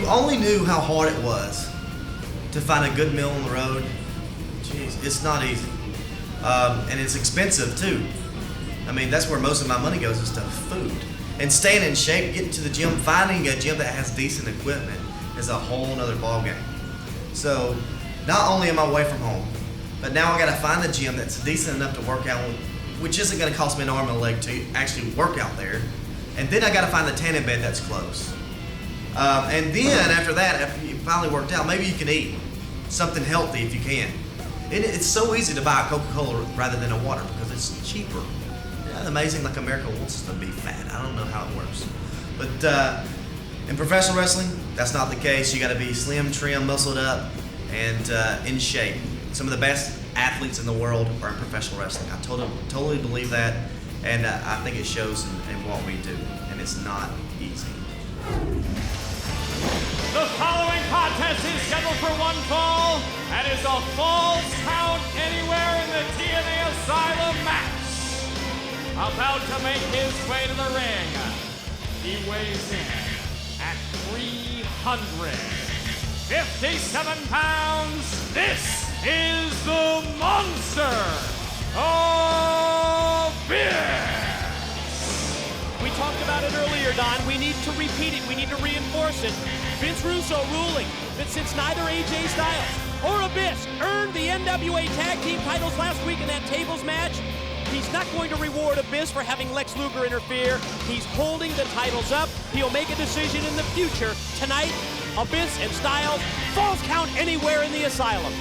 you only knew how hard it was to find a good meal on the road, jeez, it's not easy. And it's expensive too. I mean, that's where most of my money goes is to food. And staying in shape, getting to the gym, finding a gym that has decent equipment is a whole nother ballgame. So not only am I away from home, but now I gotta find a gym that's decent enough to work out with, which isn't gonna cost me an arm and a leg to actually work out there. And then I gotta find the tanning bed that's close. And then after that, after you finally worked out, maybe you can eat something healthy if you can. It's so easy to buy a Coca-Cola rather than a water because it's cheaper. Yeah, amazing, like America wants us to be fat. I don't know how it works. But in professional wrestling, that's not the case. You gotta be slim, trim, muscled up, and in shape. Some of the best athletes in the world are in professional wrestling. I totally believe that, and I think it shows in what we do, and it's not easy. The following contest is scheduled for one fall and is a Falls Count Anywhere in the TNA Asylum match. About to make his way to the ring, he weighs in at 357 pounds. This is the Monster Abyss. We talked about it earlier, Don. We need to repeat it. We need to reinforce it. Vince Russo ruling that since neither AJ Styles or Abyss earned the NWA Tag Team titles last week in that tables match, he's not going to reward Abyss for having Lex Luger interfere. He's holding the titles up. He'll make a decision in the future. Tonight, Abyss and Styles, Falls Count Anywhere in the Asylum.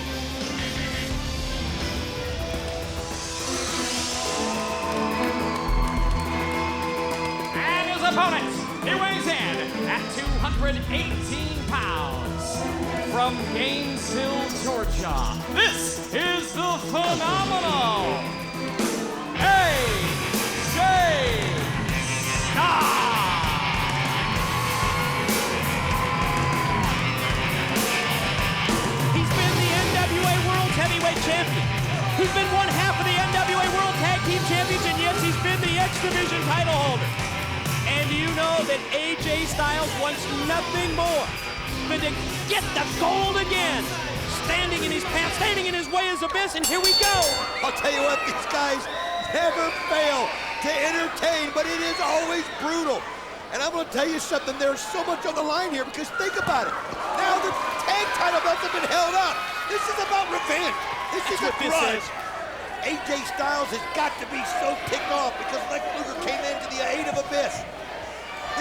Opponent, he weighs in at 218 pounds. From Gainesville, Georgia, this is the phenomenal AJ Styles. He's been the NWA World Heavyweight Champion. He's been one half of the NWA World Tag Team Champions, and yes, he's been the X Division title holder. And you know that AJ Styles wants nothing more than to get the gold again. Standing in his path, standing in his way is Abyss, and here we go. I'll tell you what, these guys never fail to entertain, but it is always brutal. And I'm gonna tell you something, there's so much on the line here, because think about it. Now the tag title belts have been held up. This is about revenge. This is a grudge. AJ Styles has got to be so ticked off because Lex Luger came into the aid of Abyss.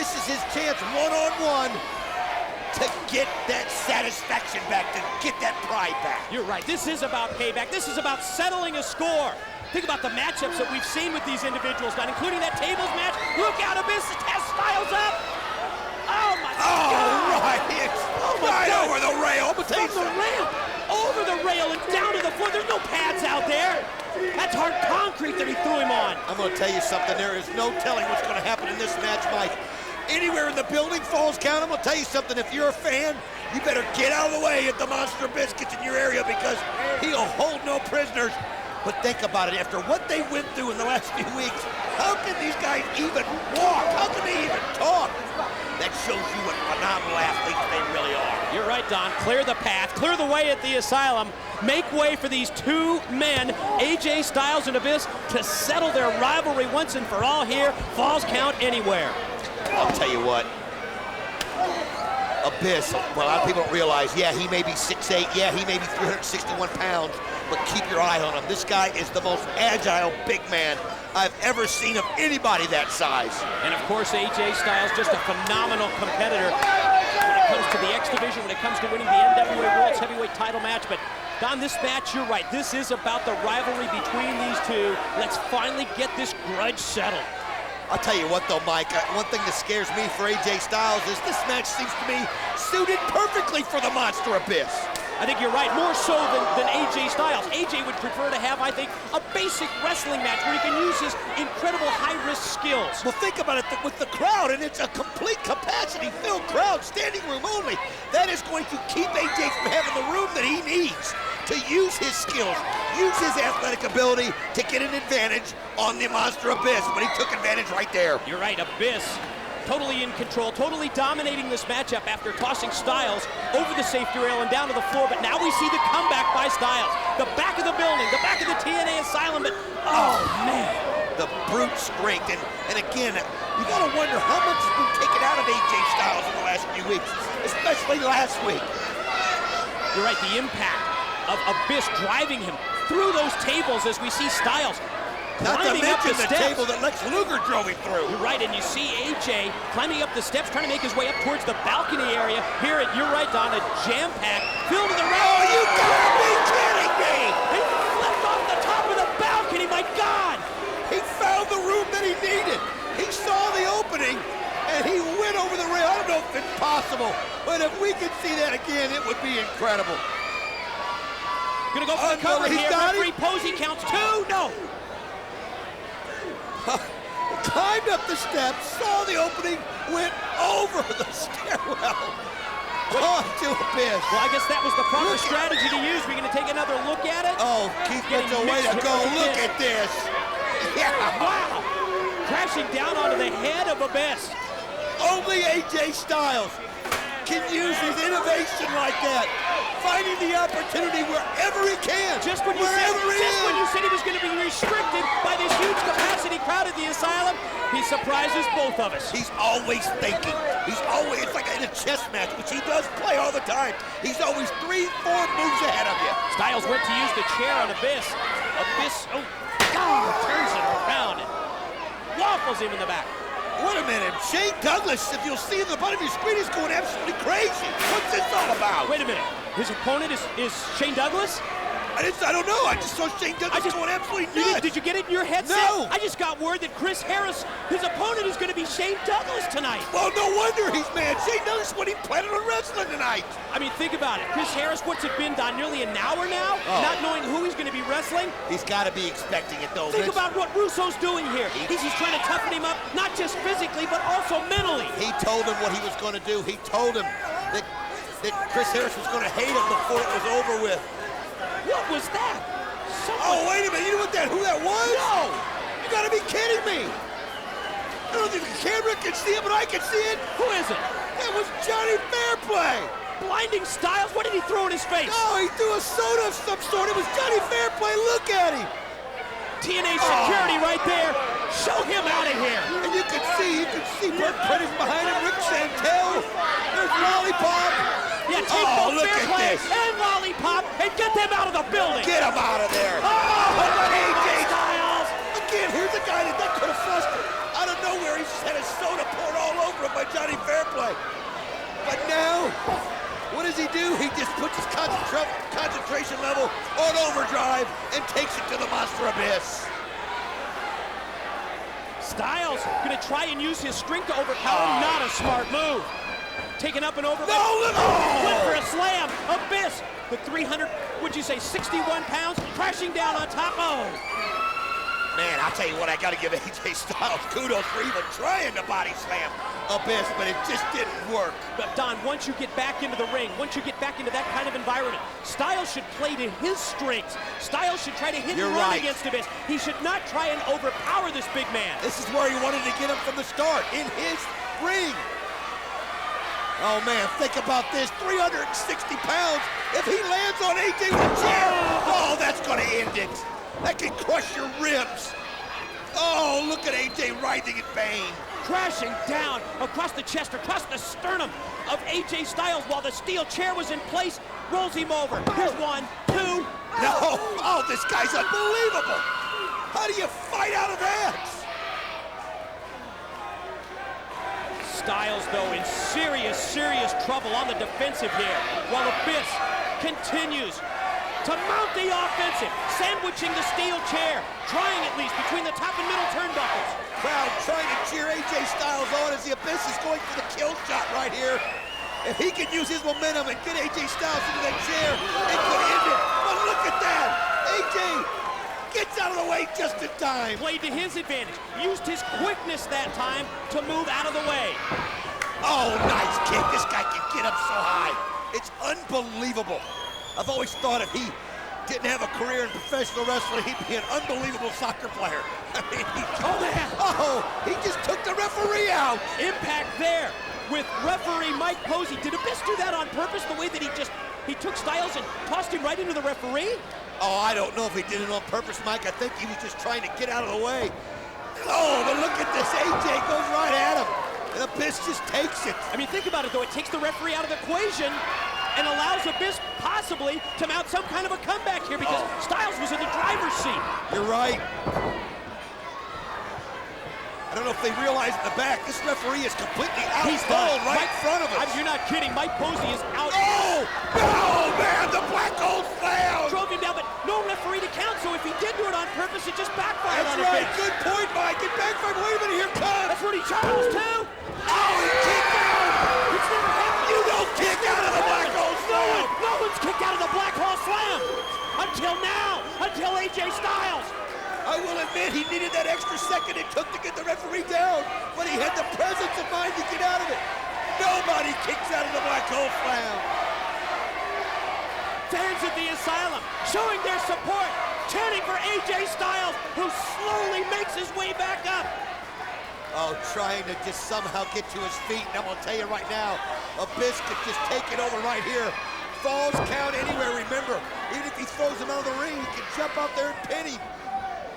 This is his chance one-on-one to get that satisfaction back, to get that pride back. You're right, this is about payback. This is about settling a score. Think about the matchups that we've seen with these individuals, Don, including that tables match. Look out, Abyss has Styles up. Oh my God. Right, right over the rail. From the ramp, over the rail and down to the floor. There's no pads out there. That's hard concrete that he threw him on. I'm gonna tell you something, there is no telling what's gonna happen in this match, Mike. Anywhere in the building, Falls Count, I'm gonna tell you something, if you're a fan, you better get out of the way if the Monster Abyss gets in your area because he'll hold no prisoners. But think about it, after what they went through in the last few weeks, how can these guys even walk? How can they even talk? That shows you what phenomenal athletes they really are. You're right, Don. Clear the path, clear the way at the Asylum. Make way for these two men, AJ Styles and Abyss, to settle their rivalry once and for all here. Falls Count Anywhere. I'll tell you what. Abyss, well, a lot of people don't realize, yeah, he may be 6'8", yeah, he may be 361 pounds, but keep your eye on him. This guy is the most agile big man I've ever seen of anybody that size. And of course, AJ Styles, just a phenomenal competitor when it comes to the X Division, when it comes to winning the NWA World's Heavyweight title match. But Don, this match, you're right, this is about the rivalry between these two. Let's finally get this grudge settled. I'll tell you what though, Mike, one thing that scares me for AJ Styles is this match seems to me suited perfectly for the Monster Abyss. I think you're right, more so than AJ Styles. AJ would prefer to have, I think, a basic wrestling match where he can use his incredible high-risk skills. Well, think about it with the crowd, and it's a complete capacity-filled crowd, standing room only. That is going to keep AJ from having the room that he needs to use his skills, use his athletic ability to get an advantage on the Monster Abyss, but he took advantage right there. You're right, Abyss totally in control, totally dominating this matchup after tossing Styles over the safety rail and down to the floor. But now we see the comeback by Styles. The back of the building, the back of the TNA Asylum, but oh man. The brute strength, and again, you gotta wonder how much has been taken out of AJ Styles in the last few weeks, especially last week. You're right, the impact of Abyss driving him through those tables as we see Styles Not to climbing up mention the the steps. table that Lex Luger drove him through. You're right, and you see AJ climbing up the steps, trying to make his way up towards the balcony area. Here, you're right, Don, a jam pack filled to the rim. Oh, you gotta be kidding me! He flipped off the top of the balcony, my God! He found the room that he needed. He saw the opening, and he went over the rail. I don't know if it's possible, but if we could see that again, it would be incredible. Gonna go for the cover He's here. got it. Referee Posey counts 2. No. Climbed up the steps, saw the opening, went over the stairwell onto Abyss. Well, I guess that was the proper Look at- strategy to use. We're gonna take another look at it. Oh, Keith Getting Mitchell, way to mixed go. with Look this. at this. Yeah. Wow! Crashing down onto the head of Abyss. Only AJ Styles can use his innovation like that. Finding the opportunity wherever he can. Just when you said he was going to be restricted by this huge capacity crowd at the Asylum, he surprises both of us. He's always thinking. It's like in a chess match, which he does play all the time. He's always 3-4 moves ahead of you. Styles went to use the chair on Abyss. Abyss, oh, God, turns it around and waffles him in the back. Wait a minute. Shane Douglas, if you'll see in the bottom of your screen, is going absolutely crazy. What's this all about? Wait a minute. His opponent is Shane Douglas? I don't know. I just saw Shane Douglas going absolutely nuts. Did you get it in your headset? No. I just got word that Chris Harris, his opponent, is going to be Shane Douglas tonight. Well, no wonder he's mad. Shane Douglas when he planned on wrestling tonight. I mean, think about it. Chris Harris, what's it been, Don? Nearly an hour now? Oh. Not knowing who he's going to be wrestling? He's got to be expecting it, though. Think about what Russo's doing here. He's trying to toughen him up, not just physically, but also mentally. He told him what he was going to do. He told him that Chris Harris was going to hate him before it was over with. What was that? Oh, wait a minute. You know who that was? No! You got to be kidding me. I don't think the camera can see it, but I can see it. Who is it? That was Johnny Fairplay. Blinding Styles? What did he throw in his face? Oh, he threw a soda of some sort. It was Johnny Fairplay. Look at him. TNA security right there. Show him out of here. And you can see Burt Prentice behind him, Rick Santel. There's Lollipop. Yeah, take both look at Fairplay this. and Lollipop and get them out of the building. Get him out of there. Oh, but AJ Styles. Again, here's a guy that could have flustered. Out of nowhere, he just had his soda poured all over him by Johnny Fairplay. But now, what does he do? He just puts his concentration level on overdrive and takes it to the Monster Abyss. Styles gonna try and use his strength to overpower him. Not a smart move. Taken up and over. No, look! Went for a slam. Abyss, the 300, would you say 61 pounds, crashing down on top. Oh. Man, I'll tell you what, I gotta give AJ Styles kudos for even trying to body slam Abyss, but it just didn't work. But Don, once you get back into the ring, once you get back into that kind of environment, Styles should play to his strengths. Styles should try to hit and run against Abyss. He should not try and overpower this big man. This is where he wanted to get him from the start, in his ring. Oh man, think about this, 360 pounds. If he lands on AJ with a chair, oh, that's gonna end it. That can crush your ribs. Oh, look at AJ writhing in pain. Crashing down across the chest, across the sternum of AJ Styles while the steel chair was in place, rolls him over. Here's 1, 2. No, oh, this guy's unbelievable. How do you fight out of that? Styles, though, in serious, serious trouble on the defensive here, while Abyss continues to mount the offensive, sandwiching the steel chair, trying at least between the top and middle turnbuckles. Crowd trying to cheer AJ Styles on as the Abyss is going for the kill shot right here. If he can use his momentum and get AJ Styles into that chair, it could end it. But look at that! AJ gets out of the way just in time. Played to his advantage, used his quickness that time to move out of the way. Oh, nice kick. This guy can get up so high. It's unbelievable. I've always thought if he didn't have a career in professional wrestling, he'd be an unbelievable soccer player. I mean, Oh, man. he just took the referee out. Impact there with referee Mike Posey. Did Abyss do that on purpose, the way that he took Styles and tossed him right into the referee? Oh, I don't know if he did it on purpose, Mike. I think he was just trying to get out of the way. Oh, but look at this. AJ goes right at him. And Abyss just takes it. I mean, think about it, though. It takes the referee out of the equation and allows Abyss possibly to mount some kind of a comeback here because Styles was in the driver's seat. You're right. I don't know if they realize in the back, this referee is completely He's outstalled done. right in front of us. You're not kidding. Mike Posey is out. Oh! No, man! The black hole slam! Drove him down, but no referee to count, so if he did do it on purpose, it just backfired That's on right. Abyss. Good point, Mike. It backfired. Wait a minute. Here it comes. That's Rudy Charles, too. Oh, he kicked out. It's never happened. You don't kick out of the black hole slam. No one's kicked out of the black hole slam until now, until AJ Styles. I will admit he needed that extra second it took to get the referee down, but he had the presence of mind to get out of it. Nobody kicks out of the black hole slam. Fans at the Asylum showing their support, chanting for AJ Styles, who slowly makes his way back up. Oh, trying to just somehow get to his feet, and I'm gonna tell you right now, Abyss could just take it over right here. Falls count anywhere, remember. Even if he throws him out of the ring, he can jump out there and pin him.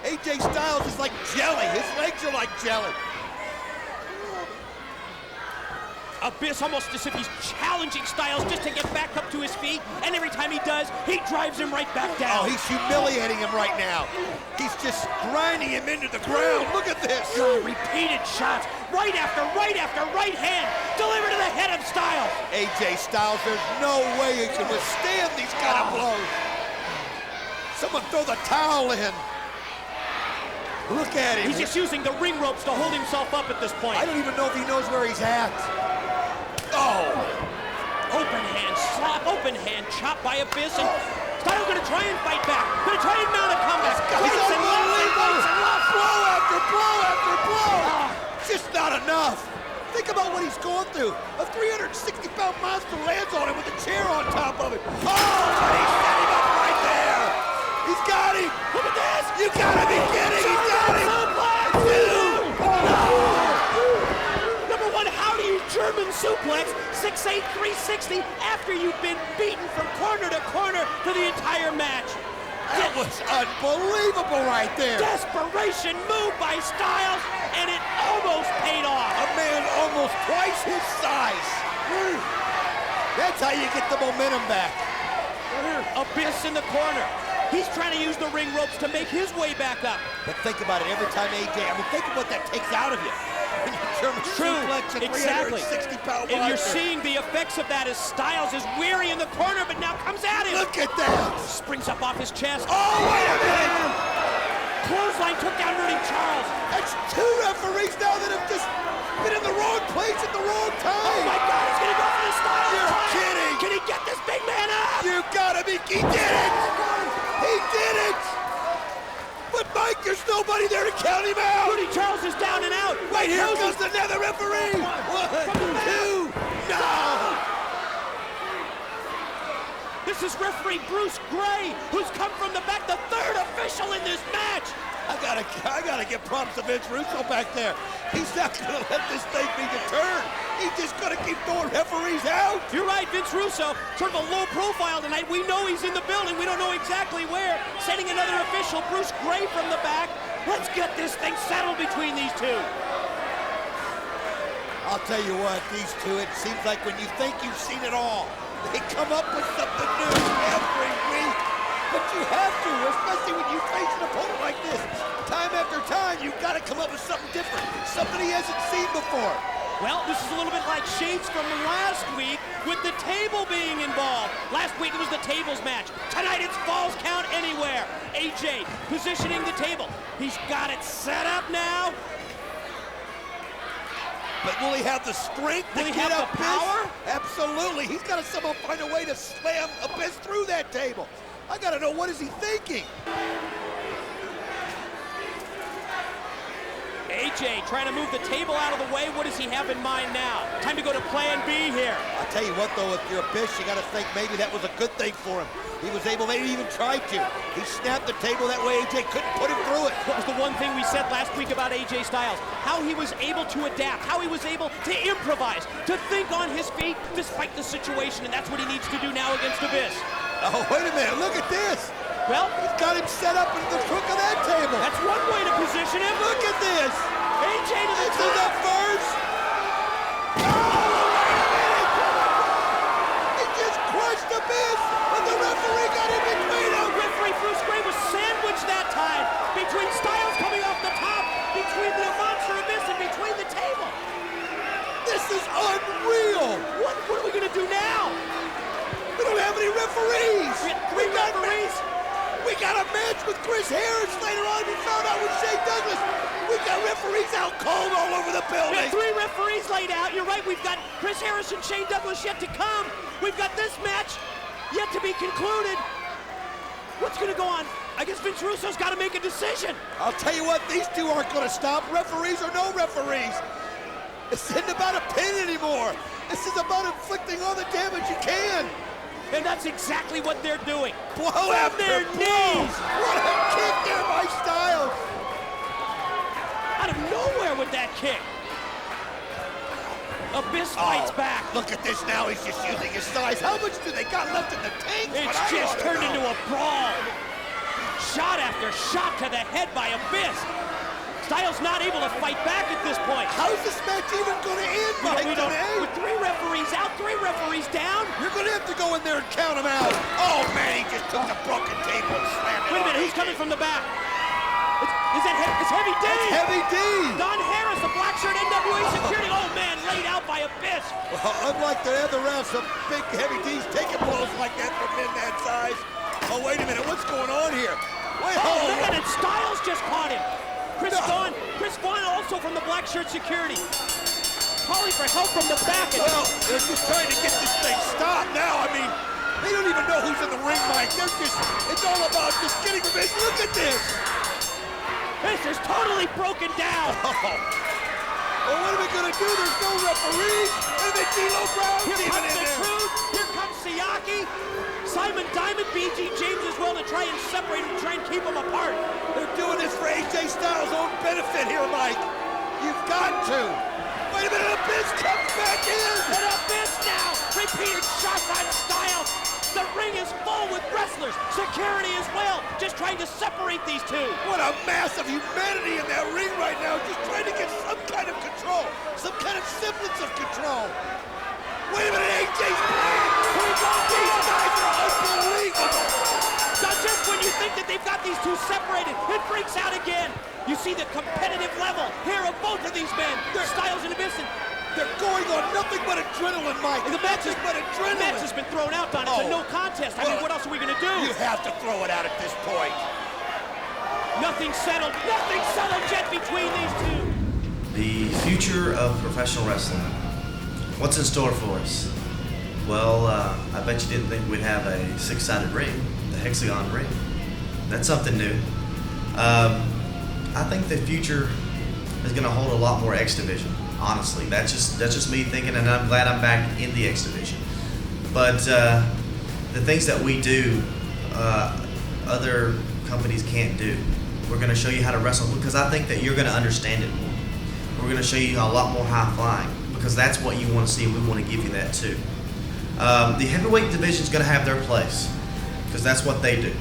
AJ Styles is like jelly. His legs are like jelly. Abyss almost as if he's challenging Styles just to get back up to his feet, and every time he does, he drives him right back down. Oh, he's humiliating him right now. He's just grinding him into the ground. Look at this. Repeated shots, right after right hand, delivered to the head of Styles. AJ Styles, there's no way he can withstand these kind of blows. Someone throw the towel in. Look at him. He's just using the ring ropes to hold himself up at this point. I don't even know if he knows where he's at. Oh! Open hand slap, open hand chop by Abyss, and Styles gonna try and fight back. Gonna try and mount a comeback. He's Rights and lefts and unbelievable! rights and lefts. Blow after blow after blow! It's just not enough. Think about what he's going through. A 360-pound monster lands on him with a chair on top of it. Oh, but he set him up right there. He's got him. Look at this. You gotta be kidding. He's got him. Number one, how do you German suplex 6'8", 360 after you've been beaten from corner to corner for the entire match? That was unbelievable right there. Desperation move by Styles, and it almost paid off. A man almost twice his size. That's how you get the momentum back. Abyss in the corner. He's trying to use the ring ropes to make his way back up. But think about it, every time AJ, think of what that takes out of you. When you German suplex a Exactly. 360-pound And you're monster. seeing the effects of that as Styles is weary in the corner, but now comes at him. Look at that. Springs up off his chest. Oh, wait a minute. Clothesline took down Rudy Charles. That's two referees now that have just been in the wrong place at the wrong time. Oh my God, he's gonna go for the Styles. You're tie. kidding. Can he get this big man up? You gotta be, he did it. He did it. But Mike, there's nobody there to count him out. Rudy Charles is down and out. Wait, here Posey- comes another referee. One, two, no. This is referee Bruce Gray, who's come from the back, the third official in this match. I gotta give props to Vince Russo back there. He's not gonna let this thing be deterred. He's just gonna keep throwing referees out. You're right, Vince Russo, sort of a low profile tonight. We know he's in the building. We don't know exactly where. Sending another official, Bruce Gray, from the back. Let's get this thing settled between these two. I'll tell you what, these two, it seems like when you think you've seen it all, they come up with something new every week. But you have to, especially when you face an opponent like this. Time after time, you've got to come up with something different, something he hasn't seen before. Well, this is a little bit like shades from last week with the table being involved. Last week it was the tables match. Tonight it's Falls Count Anywhere. AJ positioning the table. He's got it set up now. But will he have the strength to Will he get have up the power? Absolutely. He's got to somehow find a way to slam Abyss through that table. I got to know, what is he thinking? AJ trying to move the table out of the way. What does he have in mind now? Time to go to plan B here. I'll tell you what, though, if you're Abyss, you got to think maybe that was a good thing for him. He was able, maybe even tried to. He snapped the table that way AJ couldn't put him through it. What was the one thing we said last week about AJ Styles? How he was able to adapt, how he was able to improvise, to think on his feet despite the situation, and that's what he needs to do now against Abyss. Oh, wait a minute, look at this. Well, He's got him set up into the crook of that table. that's one way to position him. Look at this. AJ to the This is top. up first. Oh, wait a minute. He just crushed Abyss, but the referee got in between them. Referee Bruce Gray was sandwiched that time between Styles coming off the top, between the monster Abyss, and between the table. This is unreal. What are we gonna do now? We don't have any referees. We had three referees. We got a match with Chris Harris later on. We found out with Shane Douglas. We got referees out cold all over the We building. have three referees laid out. You're right. We've got Chris Harris and Shane Douglas yet to come. We've got this match yet to be concluded. What's going to go on? I guess Vince Russo's got to make a decision. I'll tell you what, these two aren't going to stop, referees or no referees. This isn't about a pin anymore. This is about inflicting all the damage you can. And that's exactly what they're doing. Blow From after their blow. knees. What a kick there by Styles. Out of nowhere with that kick. Abyss fights back. Look at this now. He's just using his size. How much do they got left in the tank? It's But I just wanna turned know. into a brawl. Shot after shot to the head by Abyss. Styles not able to fight back at this point. How's this match even going to end, Mike, We don't, today? with three referees out, three referees down. You're going to have to go in there and count them out. Oh, man, he just took the broken table and slammed it Wait a on minute, who's AJ. coming from the back? It's Heavy D. That's Heavy D. Don Harris, the black shirt NWA security. Oh man, laid out by Abyss. Well, unlike the other refs, some big Heavy D's taking blows like that from men that size. Oh, wait a minute, what's going on here? Wait, Oh hold man, on. and Styles just caught him. Chris No. Vaughn also from the black shirt security. Calling for help from the back. And Well, they're just trying to get this thing stopped now. I mean, they don't even know who's in the ring, Mike. They're just, it's all about just getting revenge. Look at this. this is totally broken down. Oh. Well, what are we going to do? There's no referees. And then D'Lo Brown's Here even comes in the there. Truth. Here comes Siaki. Simon Diamond, BG James as well to try and separate them, try and keep them apart. They're doing this for AJ Styles' own benefit here, Mike. You've got to. Wait a minute, Abyss comes back in. And Abyss now, repeated shots on Styles. The ring is full with wrestlers, security as well, just trying to separate these two. What a mass of humanity in that ring right now, just trying to get some kind of control, some kind of semblance of control. Wait a minute, AJ's playing. These guys are unbelievable. Now just when you think that they've got these two separated, it breaks out again. You see the competitive level here of both of these men. Styles and Abyss. They're going on nothing but adrenaline, Mike. The match Nothing but the adrenaline. match has been thrown out, Don. It's a Oh. no contest. I mean, Well, what else are we going to do? You have to throw it out at this point. Nothing settled. Nothing settled yet between these two. The future of professional wrestling. What's in store for us? Well, I bet you didn't think we'd have a six-sided ring, the hexagon ring. That's something new. I think the future is going to hold a lot more X Division. Honestly, that's just me thinking, and I'm glad I'm back in the X Division. But the things that we do, other companies can't do. We're going to show you how to wrestle because I think that you're going to understand it more. We're going to show you a lot more high flying because that's what you want to see, and we want to give you that too. The heavyweight division is going to have their place because that's what they do.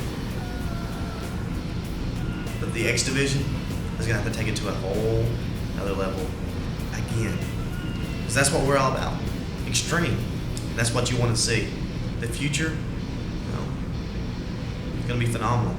But the X Division is going to have to take it to a whole other level again. Because that's what we're all about. Extreme. And that's what you want to see. The future, it's going to be phenomenal.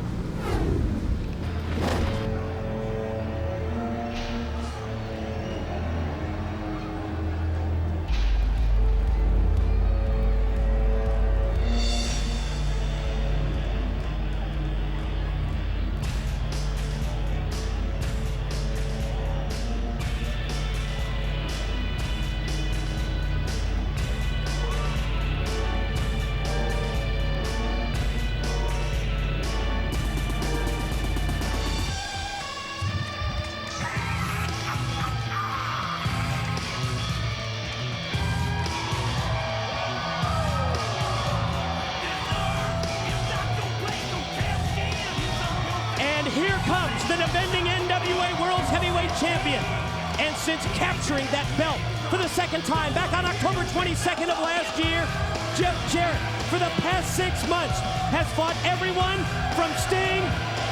comes the defending NWA World's Heavyweight Champion. And since capturing that belt for the second time back on October 22nd of last year, Jeff Jarrett, for the past 6 months, has fought everyone from Sting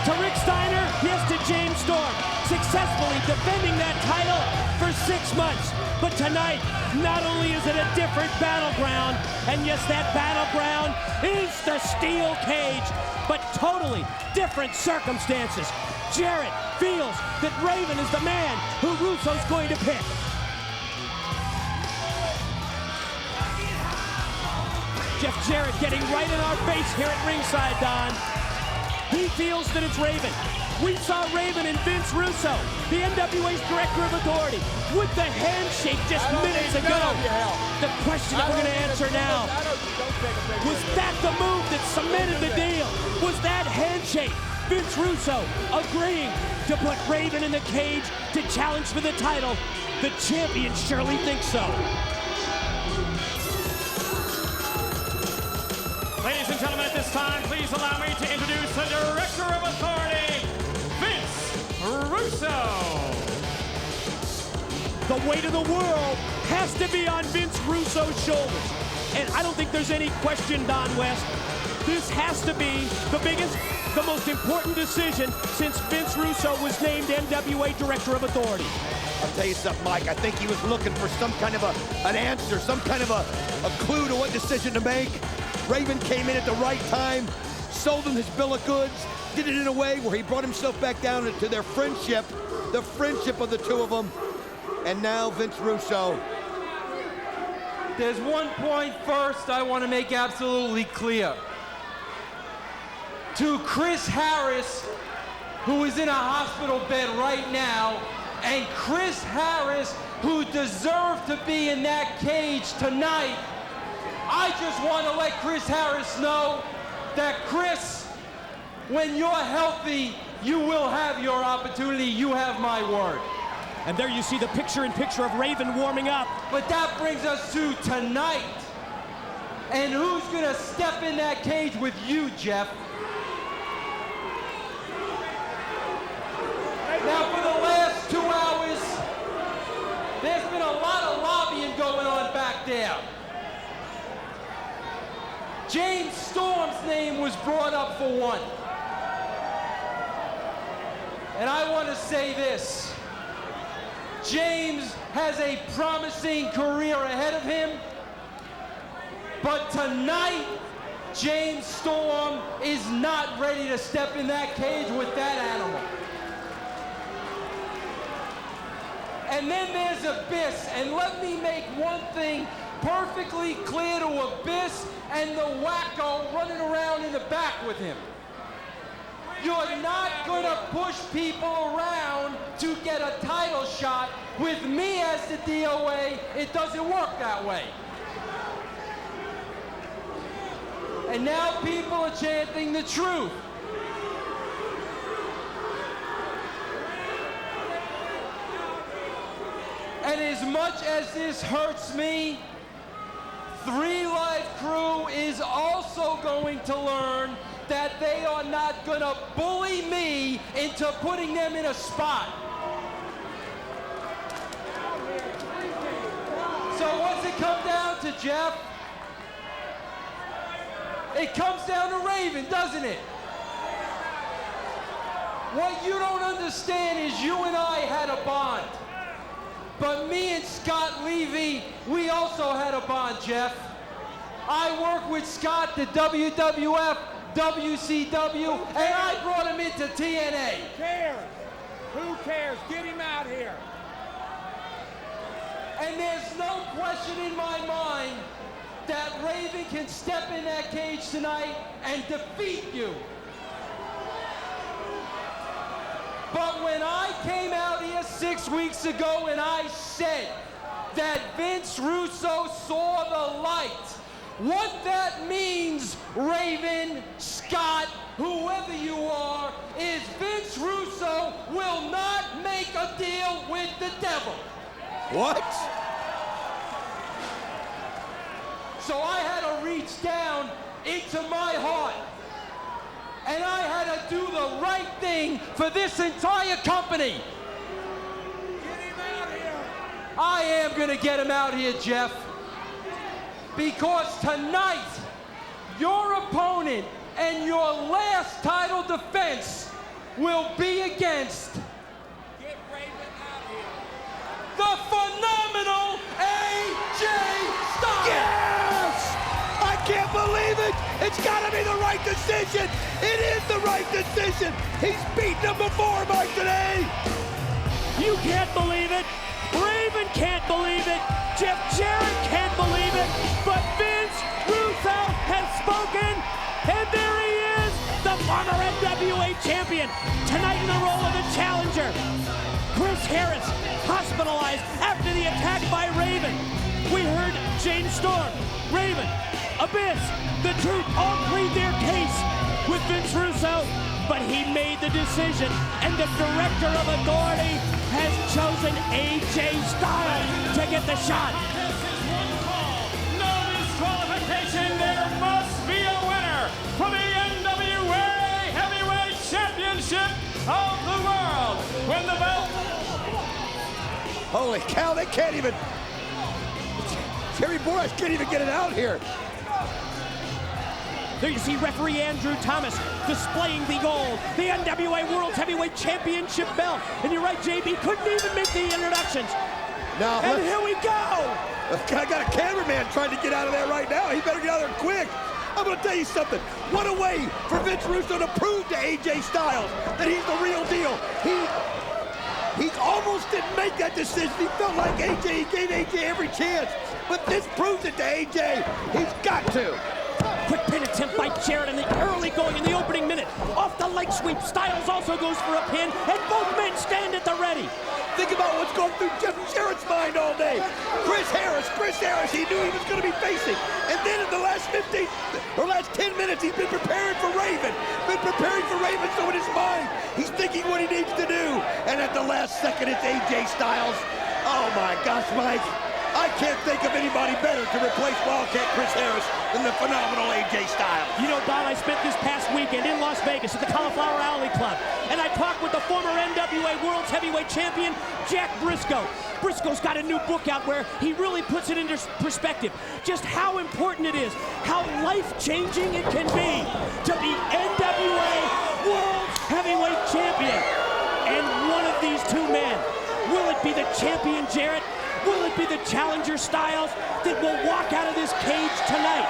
to Rick Steiner, yes, to James Storm, successfully defending that title for 6 months. But tonight, not only is it a different battleground, and yes, that battleground is the steel cage, but totally different circumstances. Jarrett feels that Raven is the man who Russo's going to pick. Jeff Jarrett getting right in our face here at ringside, Don. He feels that it's Raven. We saw Raven and Vince Russo, the NWA's Director of Authority, with the handshake just minutes ago. The question that we're going to answer now, was that the move that cemented the deal? Was that handshake Vince Russo agreeing to put Raven in the cage to challenge for the title? The champion surely thinks so. Ladies and gentlemen, at this time, please allow me to introduce the Director of Authority, Vince Russo. The weight of the world has to be on Vince Russo's shoulders. And I don't think there's any question, Don West, this has to be the biggest, the most important decision since Vince Russo was named NWA Director of Authority. I'll tell you something, Mike. I think he was looking for some kind of an answer, some kind of a clue to what decision to make. Raven came in at the right time, sold him his bill of goods, did it in a way where he brought himself back down to their friendship, the friendship of the two of them. And now Vince Russo. There's one point first I want to make absolutely clear. To Chris Harris, who is in a hospital bed right now, and Chris Harris, who deserved to be in that cage tonight, I just want to let Chris Harris know that, Chris, when you're healthy, you will have your opportunity. You have my word. And there you see the picture-in-picture of Raven warming up. But that brings us to tonight. And who's going to step in that cage with you, Jeff? Now, for the last 2 hours, there's been a lot of lobbying going on back there. James Storm's name was brought up for one. And I want to say this. James has a promising career ahead of him, but tonight, James Storm is not ready to step in that cage with that animal. And then there's Abyss, and let me make one thing perfectly clear to Abyss and the wacko running around in the back with him. You're not gonna push people around to get a title shot. With me as the DOA, it doesn't work that way. And now people are chanting the truth. And as much as this hurts me, 3 Live Crew is also going to learn that they are not gonna bully me into putting them in a spot. So what's it come down to, Jeff? It comes down to Raven, doesn't it? What you don't understand is you and I had a bond. But me and Scott Levy, we also had a bond, Jeff. I worked with Scott, the WWF, WCW, and I brought him into TNA. Who cares? Who cares? Get him out here. And there's no question in my mind that Raven can step in that cage tonight and defeat you. But when I came out here 6 weeks ago and I said that Vince Russo saw the light, what that means, Raven, Scott, whoever you are, is Vince Russo will not make a deal with the devil. What? So I had to reach down into my heart and I had to do the right thing for this entire company. Get him out here. I am gonna get him out here, Jeff. Because tonight, your opponent and your last title defense will be against Get Raven out here. the phenomenal AJ Styles. Yes! I can't believe it! It's gotta be the right decision! It is the right decision! He's beaten him before, Mike, today! You can't believe it. Raven can't believe it. Jeff Jarrett can't believe it. But Vince Russo has spoken, and there he is, the former NWA champion, tonight in the role of the challenger. Chris Harris hospitalized after the attack by Raven. We heard James Storm, Raven, Abyss, The Truth all plead their case with Vince Russo, but he made the decision, and the Director of Authority has chosen AJ Styles to get the shot. This is one call, no disqualification. There must be a winner for the NWA Heavyweight Championship of the world. When the belt. Holy cow, they can't even... Terry Boras can't even get it out here. There you see referee Andrew Thomas displaying the gold, the NWA World Heavyweight Championship belt. And you're right, JB, couldn't even make the introductions. Now, And here we go. I got a cameraman trying to get out of there right now. He better get out of there quick. I'm going to tell you something. What a way for Vince Russo to prove to AJ Styles that he's the real deal. He almost didn't make that decision. He felt like AJ, he gave AJ every chance. But this proves it to AJ. He's got to. Quick pin attempt by Jarrett in the early going in the opening minute. Off the leg sweep, Styles also goes for a pin, and both men stand at the ready. Think about what's going through Jeff Jarrett's mind all day. Chris Harris, he knew he was going to be facing. And then in the last 10 minutes, he's been preparing for Raven. So in his mind, he's thinking what he needs to do. And at the last second, it's AJ Styles. Oh my gosh, Mike. I can't think of anybody better to replace Wildcat Chris Harris than the phenomenal AJ Styles. You know, Don, I spent this past weekend in Las Vegas at the Cauliflower Alley Club, and I talked with the former NWA World's Heavyweight Champion, Jack Briscoe. Briscoe's got a new book out where he really puts it into perspective, just how important it is, how life-changing it can be to be NWA World's Heavyweight Champion. And one of these two men, will it be the champion Jarrett? Will it be the challenger Styles that will walk out of this cage tonight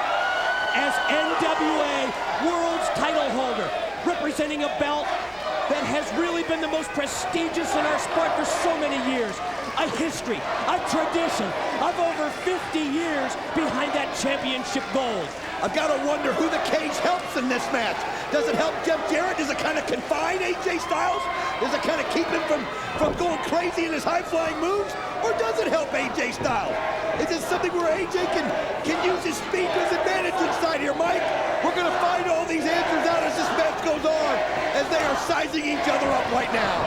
as NWA World's title holder, representing a belt that has really been the most prestigious in our sport for so many years? A history, a tradition of over 50 years behind that championship gold. I've got to wonder who the cage helps in this match. Does it help Jeff Jarrett? Does it kind of confine AJ Styles? Does it kind of keep him from going crazy in his high-flying moves? Or does it help AJ Styles? Is it something where AJ can use his speed to his advantage inside here, Mike? We're going to find all these answers out as this match goes on, as they are sizing each other up right now.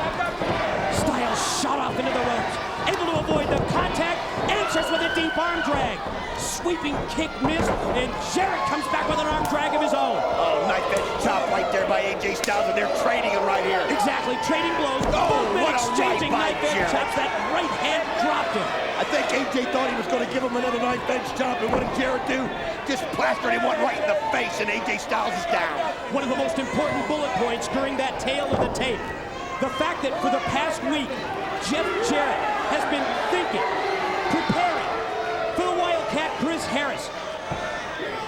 Styles shot off into the ropes, able to avoid the contact, answers with a deep arm drag. Sweeping kick missed, and Jarrett comes back with an arm drag of his own. Oh, knife edge chop right there by AJ Styles, and they're trading it right here. Exactly, trading blows. Oh, Both men what a exchanging right by knife edge Jarrett. chops. That right hand dropped him. I think AJ thought he was going to give him another knife edge chop, and what did Jarrett do? Just plastered him one right in the face, and AJ Styles is down. One of the most important bullet points during that tail of the tape. The fact that for the past week, Jeff Jarrett has been thinking, preparing for the Wildcat Chris Harris.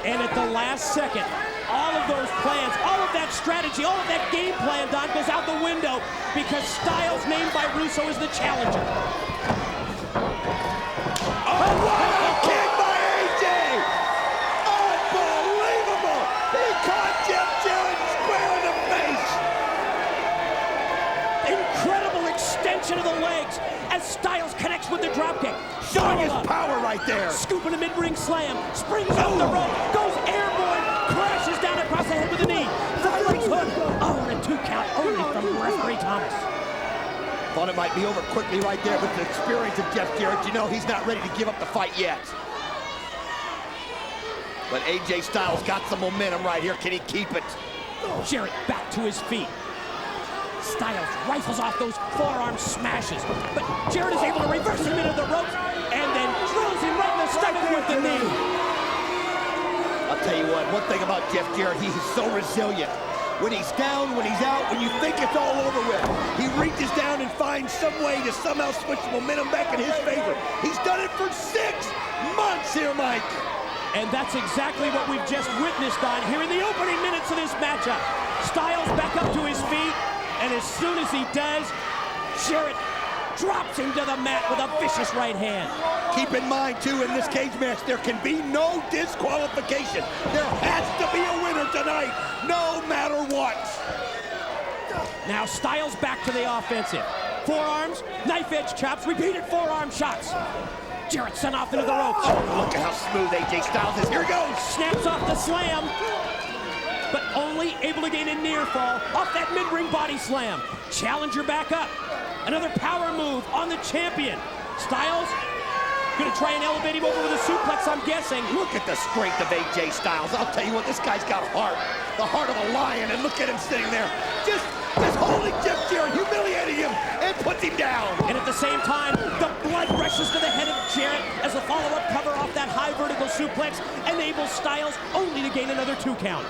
And at the last second, all of those plans, all of that strategy, all of that game plan, Don, goes out the window because Styles, named by Russo, is the challenger. Oh, what a kick by AJ! Unbelievable! He caught Jeff Jarrett square in the face! Incredible extension of the legs as Styles connects with the dropkick. Showing his power right there. Scooping a mid-ring slam, springs up the rope, goes airborne, crashes down across the head with a knee. Fireworks hook. Oh, and a 2 count only from referee Thomas. Thought it might be over quickly right there with the experience of Jeff Jarrett. You know he's not ready to give up the fight yet. But AJ Styles got some momentum right here. Can he keep it? Jarrett back to his feet. Styles rifles off those forearm smashes, but Jarrett is able to reverse him into the ropes and then drills him right in the stomach with the knee. I'll tell you what, one thing about Jeff Jarrett, he is so resilient. When he's down, when he's out, when you think it's all over with, he reaches down and finds some way to somehow switch the momentum back in his favor. He's done it for 6 months here, Mike. And that's exactly what we've just witnessed, Don, here in the opening minutes of this matchup. Styles back up to his feet, and as soon as he does, Jarrett drops him to the mat with a vicious right hand. Keep in mind, too, in this cage match, there can be no disqualification. There has to be a winner tonight, no matter what. Now Styles back to the offensive. Forearms, knife edge chops, repeated forearm shots. Jarrett sent off into the ropes. Oh, look at how smooth AJ Styles is. Here he goes. Snaps off the slam, but only able to gain a near fall off that mid-ring body slam. Challenger back up. Another power move on the champion. Styles gonna try and elevate him over with a suplex, I'm guessing. Look at the strength of AJ Styles. I'll tell you what, this guy's got heart. The heart of a lion, and look at him sitting there. Just holding Jeff Jarrett, humiliating him, and puts him down. And at the same time, the blood rushes to the head of Jarrett as the follow-up cover off that high vertical suplex enables Styles only to gain another 2 count.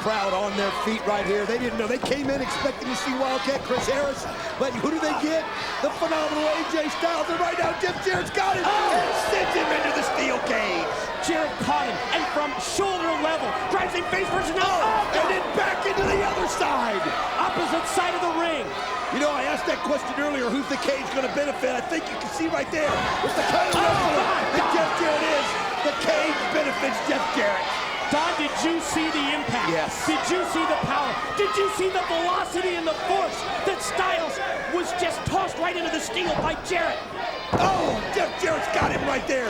Crowd on their feet right here. They didn't know. They came in expecting to see Wildcat Chris Harris, but who do they get? The phenomenal AJ Styles, and right now Jeff Jarrett's got it and sends him into the steel cage. Jarrett caught him, and from shoulder level, drives him face first, and now and then back into the other side. opposite side of the ring. You know, I asked that question earlier, who's the cage going to benefit? I think you can see right there. It's the kind of wrestler that Jeff Jarrett is. The cage benefits Jeff Jarrett. Don, did you see the impact? Yes. Did you see the power? Did you see the velocity and the force that Styles was just tossed right into the steel by Jarrett? Oh, Jeff Jarrett's got him right there.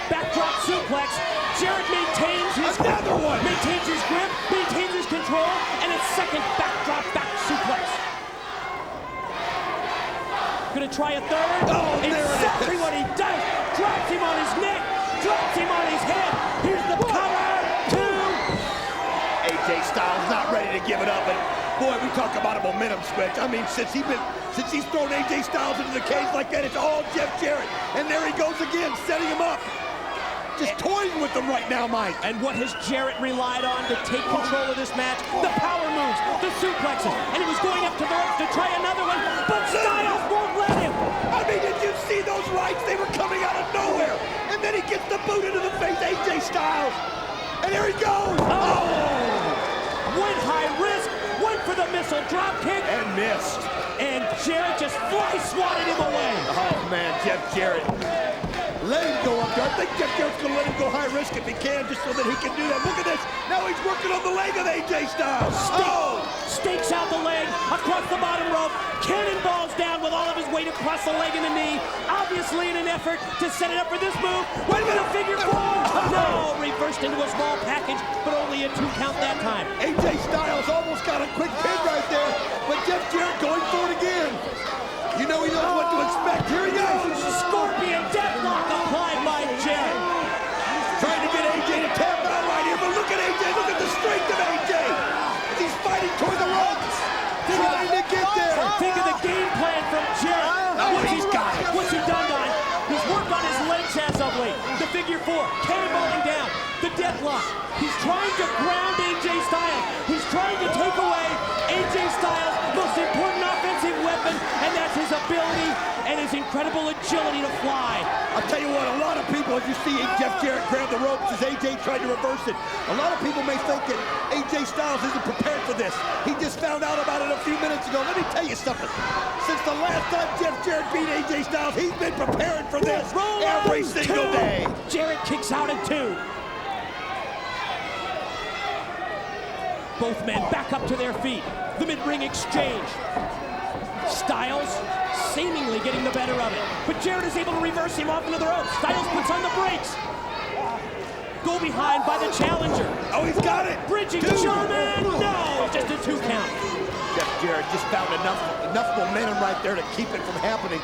Backdrop suplex. Jarrett maintains his Another one. Maintains his grip, maintains his control, and a second backdrop back suplex. Gonna try a third. Oh, there it is. Exactly what he does. Drops him on his neck. Drops him on his head. Here's the cover. AJ Styles not ready to give it up, but boy, we talk about a momentum switch. I mean, since he's thrown AJ Styles into the cage like that, it's all Jeff Jarrett. And there he goes again, setting him up. Just toying with him right now, Mike. And what has Jarrett relied on to take control of this match? The power moves, the suplexes, and he was going up to the ropes to try another one, but Styles won't let him. I mean, did you see those rights? They were coming out of nowhere. And then he gets the boot into the face, AJ Styles. And there he goes. Went high risk, went for the missile drop kick. And missed. And Jarrett just fly swatted him away. Oh, man, Jeff Jarrett. Let him go up there. I think Jeff Jarrett's going to let him go high risk if he can, just so that he can do that. Look at this. Now he's working on the leg of AJ Styles. Stakes out the leg, across the bottom rope, cannonballs down with all of his weight across the leg and the knee, obviously in an effort to set it up for this move. Went with a figure 4. No, reversed into a small package, but only a 2 count that time. AJ Styles almost got a quick pin right there, but Jeff Jarrett going for it again. You know he knows what to expect. Here he goes. Scorpion deathlock applied by Jarrett. Trying to get AJ to tap out right here, but look at AJ. Look at the strength of AJ. He's fighting toward the ropes. Trying to get there. Think of the game plan from Jarrett. He's got it. What's he done, Don? He's worked on his legs as of late. The figure 4, cannonballing down. The deathlock. He's trying to ground AJ Styles. He's trying to take away AJ Styles' most important offensive weapon, and that's his ability and his incredible agility to fly. I'll tell you what, a lot of people, as you see Jeff Jarrett grab the ropes as AJ tried to reverse it, a lot of people may think that AJ Styles isn't prepared for this. He just found out about it a few minutes ago. Let me tell you something. Since the last time Jeff Jarrett beat AJ Styles, he's been preparing for this every single day. Jarrett kicks out at 2. Both men back up to their feet. The mid-ring exchange. Styles seemingly getting the better of it, but Jarrett is able to reverse him off into the ropes. Styles puts on the brakes. Go behind by the challenger. Oh, he's got it. Bridging Two. German. No, just a 2 count. Jeff Jarrett just found enough momentum right there to keep it from happening.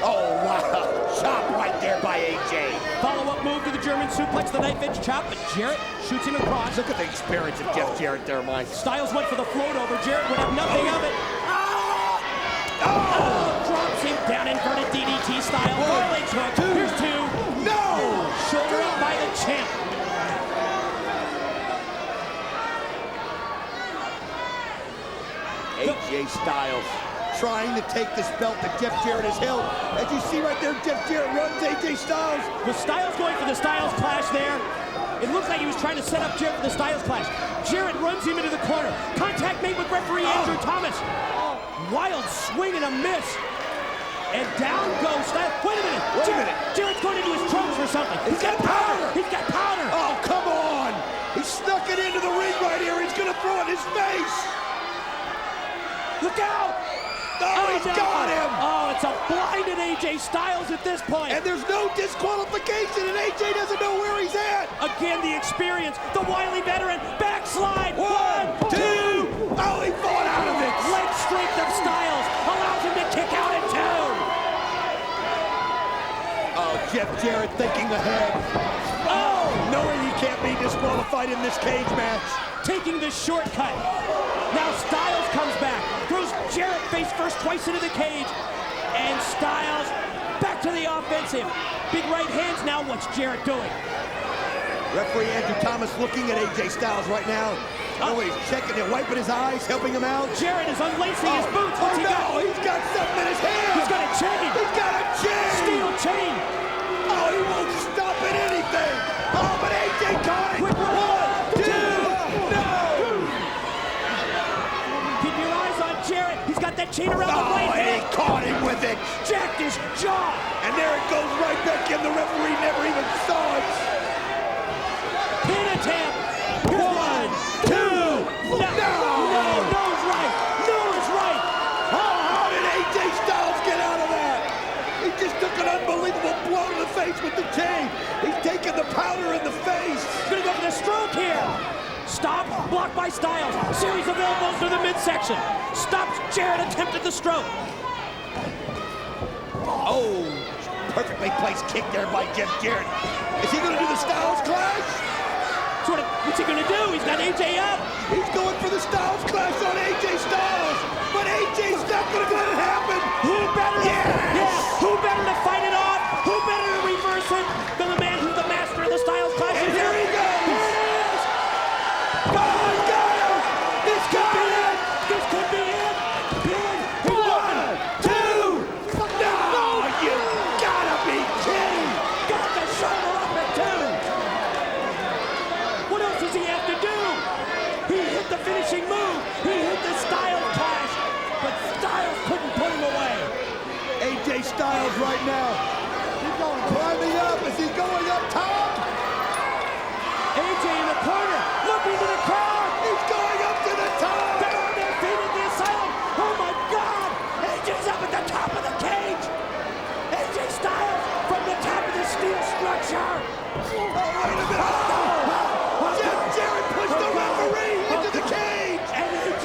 Oh, wow. chop right there by AJ. Follow-up move to the German suplex, the knife edge chop, but Jarrett shoots him across. Look at the experience of Jeff Jarrett there, Mike. Styles went for the float over. Jarrett would have nothing of it. Drops him down, inverted DDT style. Legs hook. Here's two. No! Shoulder up by the champ. AJ Styles trying to take this belt that Jeff Jarrett has held. As you see right there, Jeff Jarrett runs AJ Styles. Was Styles going for the Styles Clash there? It looks like he was trying to set up Jarrett for the Styles Clash. Jarrett runs him into the corner. Contact made with referee Andrew Thomas. Wild swing and a miss. And down goes Styles. Wait a minute. Jarrett's going into his trunks or something. He's got powder. He's got powder. Oh, come on. He snuck it into the ring right here. He's going to throw it in his face. Look out. Oh, he's got him. Oh, it's a blinded AJ Styles at this point. And there's no disqualification, and AJ doesn't know where he's at. Again, the experience, the wily veteran, backslide. One, two. Oh, he fought out of it. Leg strength of Styles allows him to kick out at two. Oh, Jeff Jarrett thinking ahead. Oh, knowing he can't be disqualified in this cage match. Taking the shortcut. Now Styles comes back, throws Jarrett face first twice into the cage, and Styles back to the offensive. Big right hands now. What's Jarrett doing? Referee Andrew Thomas looking at AJ Styles right now. Oh, he's checking it, wiping his eyes, helping him out. Jarrett is unlacing his boots. What's he got? He's got something in his hand. He's got a chain. He's got a chain. Steel chain. Oh, he won't stop at anything. Oh, but AJ caught it. Quick one. One, two, no. Keep your eyes on Jarrett. He's got that chain around the Oh, right and he hand. caught him with it. Jacked his jaw. And there it goes right back in. The referee never even saw it. Pin attempt. One, two. No is right. No is right. Oh, how did AJ Styles get out of that? He just took an unbelievable blow to the face with the chain. He's taking the powder in the face. Gonna go for the stroke here. Stop, blocked by Styles. Series of elbows to the midsection. Stops Jarrett, attempted the stroke. Oh, perfectly placed kick there by Jeff Jarrett. Is he going to do the Styles Clash? What's he gonna do? He's got AJ up. He's going for the Styles Clash on AJ Styles. But AJ's not going to let it happen. Who better to, Yes! who better to fight it off? Who better to reverse it than the man who's the master of the Styles Clash? And here he goes. Here it is. Oh, got him. This could be it. This could be it. Pin. One, two. No, you gotta be kidding. Got the shoulder up at two. What else does he have to do? He hit the finishing move. He hit the Styles Clash, but Styles couldn't put him away. AJ Styles right now. He's going climbing up. Is he going up top? AJ in the corner, looking to the crowd. He's going up to the top. They're on their feet at the asylum. Oh my God! AJ's up at the top of the cage. AJ Styles from the top of the steel structure. Oh, wait a minute. Oh, Jeff Jarrett pushed the referee into the cage.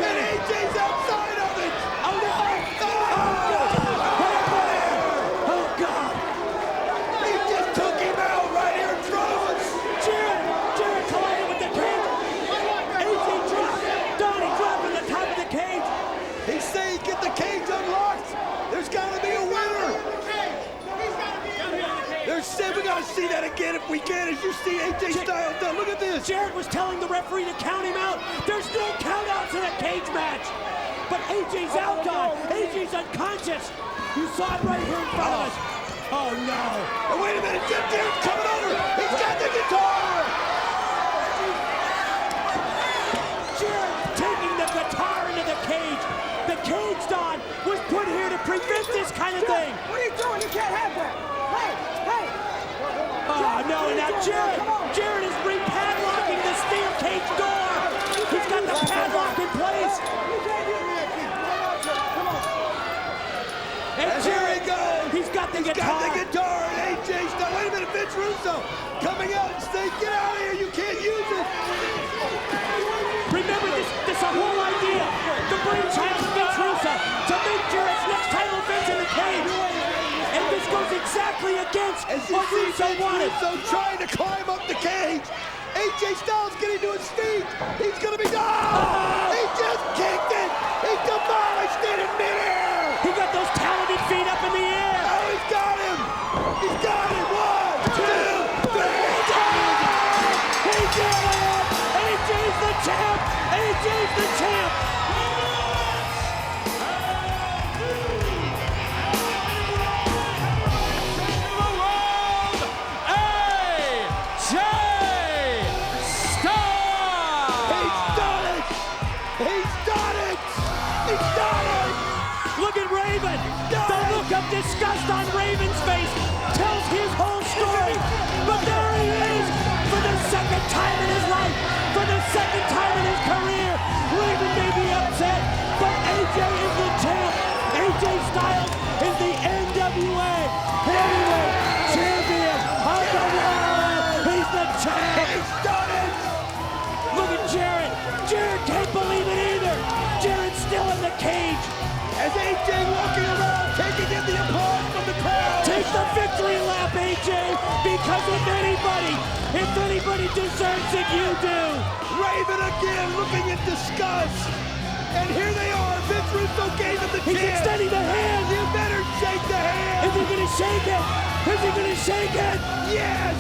And AJ's outside of it. Oh no! Oh God! He just took him out right here, Drones. Jarrett collided with the cage. AJ dropped. Donnie dropped on the top of the cage. He's saying get the cage unlocked. There's got to be a winner. We got to see that again if we can. As you see AJ Styles down. Look at this. Jarrett was telling the referee to count him out. There's no countouts in a cage match. But AJ's out, Don. AJ's unconscious. You saw it right here in front of us. Oh no. Oh, wait a minute. Jeff Jarrett's coming over. He's got the guitar. Jarrett taking the guitar into the cage. The cage, Don, was put here to prevent this kind of thing. What are you doing? You can't have that. Hey! Oh no, and now Jarrett is re-padlocking the steel cage door. He's got the padlock in place. And Here he goes. He's got the He's guitar. got the guitar and AJ Styles. Wait a minute. Vince Russo coming out and saying, get out of here. You can't use it. Remember this a whole idea. The brainchild of Vince Russo to make Jarrett's next title defense in the cage. And this goes exactly against As you what see Russo Vince wanted. Russo trying to climb up the cage. AJ Styles getting to his feet. He's gonna be He just kicked it. He demolished it in midair. He got those talented feet up in the air. Oh, he's got him. He's got him. 1, 2, 3. He did it! AJ's the champ! AJ's the champ! Look at Raven! The look of disgust on Raven's face tells his whole story. But there he is! For the second time in his life, for the second time in his career, Raven may be upset, but AJ is the champ. AJ Styles is the NWA Heavyweight Champion of the world. He's the champ. He's done it. Look at Jarrett. Jarrett can't believe it either. Jarrett's still in the cage. As AJ walking around, taking in the applause from the crowd. Take the victory lap, AJ, because if anybody deserves it, you do. Raven again looking in disgust. And here they are, Vince Russo gave him the He's chance. extending the hand. You better shake the hand. Is he gonna shake it? Is he gonna shake it? Yes.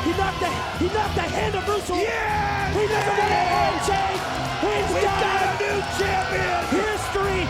He knocked the hand of Russo. Yes. He doesn't want a handshake. He's We've done got it. a new champion. History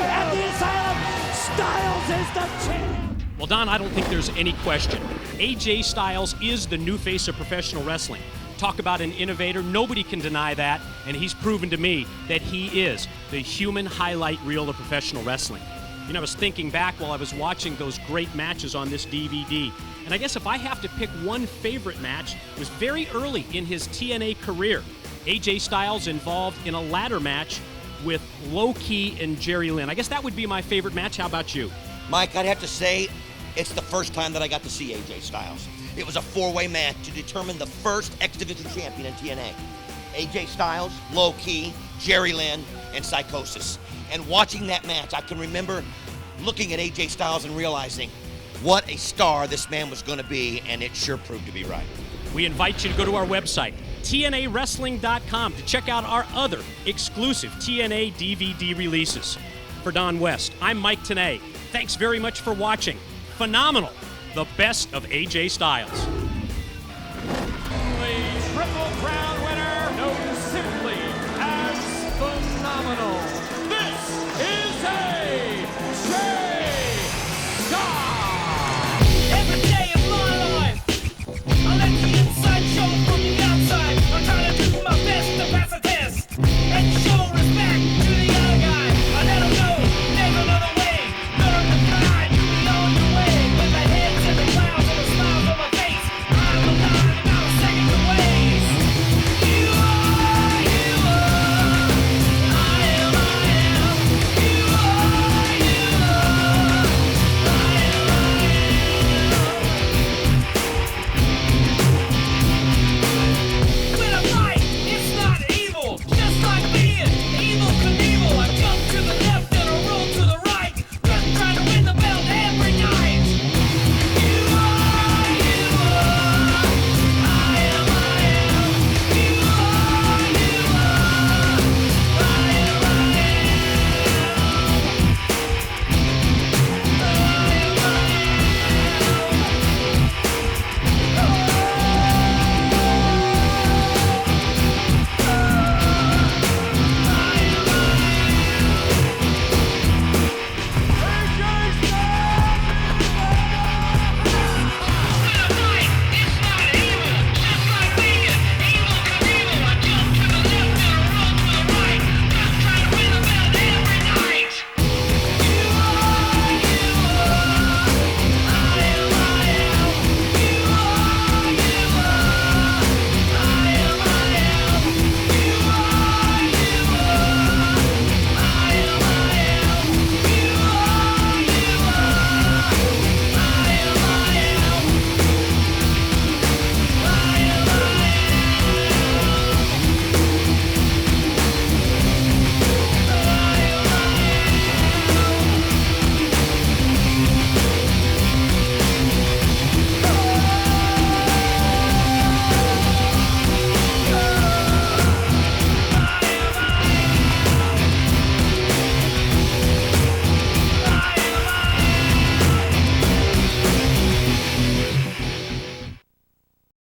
at the Asylum. Styles is the champ. Well, Don, I don't think there's any question. AJ Styles is the new face of professional wrestling. Talk about an innovator. Nobody can deny that, and he's proven to me that he is the human highlight reel of professional wrestling. You know, I was thinking back while I was watching those great matches on this DVD, and I guess if I have to pick one favorite match, it was very early in his TNA career. AJ Styles involved in a ladder match with Low Ki and Jerry Lynn. I guess that would be my favorite match. How about you? Mike, I'd have to say it's the first time that I got to see AJ Styles. It was a four-way match to determine the first X Division champion in TNA. AJ Styles, Low Ki, Jerry Lynn, and Psychosis. And watching that match, I can remember looking at AJ Styles and realizing what a star this man was going to be, and it sure proved to be right. We invite you to go to our website, TNAWrestling.com, to check out our other exclusive TNA DVD releases. For Don West, I'm Mike Tenay. Thanks very much for watching. Phenomenal. The best of AJ Styles.